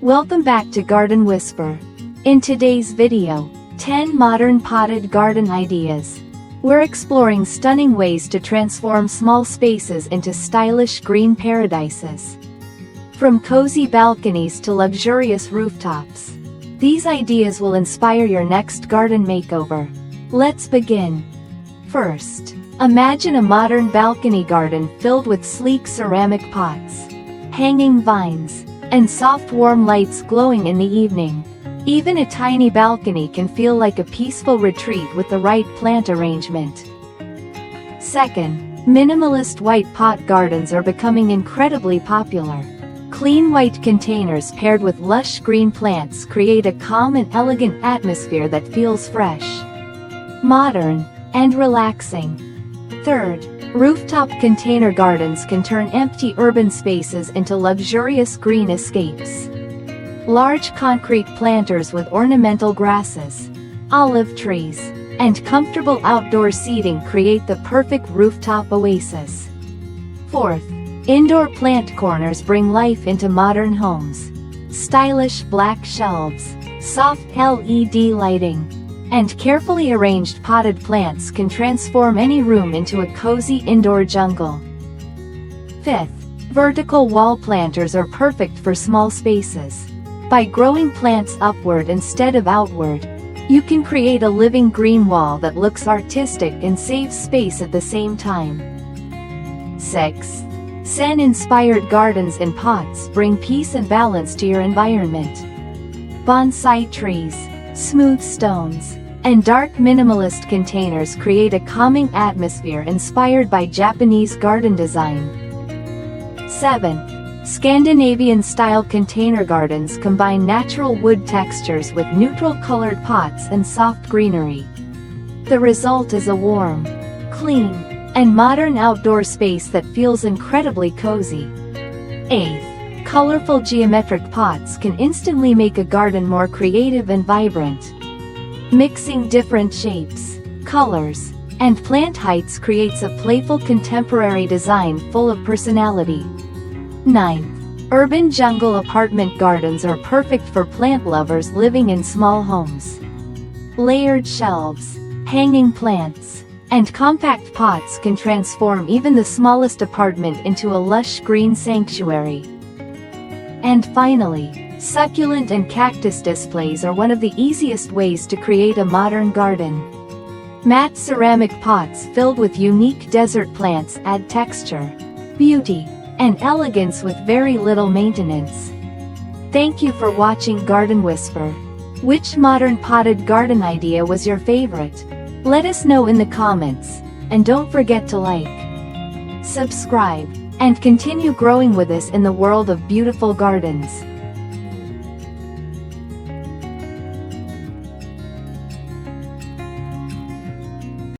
Welcome back to Garden Whisper. In today's video, 10 modern potted garden ideas. We're exploring stunning ways to transform small spaces into stylish green paradises. From cozy balconies to luxurious rooftops, these ideas will inspire your next garden makeover. Let's begin. First, imagine a modern balcony garden filled with sleek ceramic pots, hanging vines, and soft warm lights glowing in the evening. Even a tiny balcony can feel like a peaceful retreat with the right plant arrangement. Second, minimalist white pot gardens are becoming incredibly popular. Clean white containers paired with lush green plants create a calm and elegant atmosphere that feels fresh, modern, and relaxing. Third, rooftop container gardens can turn empty urban spaces into luxurious green escapes. Large concrete planters with ornamental grasses, olive trees, and comfortable outdoor seating create the perfect rooftop oasis. Fourth, indoor plant corners bring life into modern homes. Stylish black shelves, soft LED lighting, and carefully arranged potted plants can transform any room into a cozy indoor jungle. Fifth, vertical wall planters are perfect for small spaces. By growing plants upward instead of outward, you can create a living green wall that looks artistic and saves space at the same time. Sixth, Zen-inspired gardens in pots bring peace and balance to your environment. Bonsai trees, smooth stones, and dark minimalist containers create a calming atmosphere inspired by Japanese garden design. 7. Scandinavian-style container gardens combine natural wood textures with neutral-colored pots and soft greenery. The result is a warm, clean, and modern outdoor space that feels incredibly cozy. 8th. Colorful geometric pots can instantly make a garden more creative and vibrant. Mixing different shapes, colors, and plant heights creates a playful contemporary design full of personality. 9th. Urban jungle apartment gardens are perfect for plant lovers living in small homes. Layered shelves, hanging plants, and compact pots can transform even the smallest apartment into a lush green sanctuary. And finally, succulent and cactus displays are one of the easiest ways to create a modern garden. Matte ceramic pots filled with unique desert plants add texture, beauty, and elegance with very little maintenance. Thank you for watching Garden Whisper. Which modern potted garden idea was your favorite? Let us know in the comments, and don't forget to like, subscribe, and continue growing with us in the world of beautiful gardens.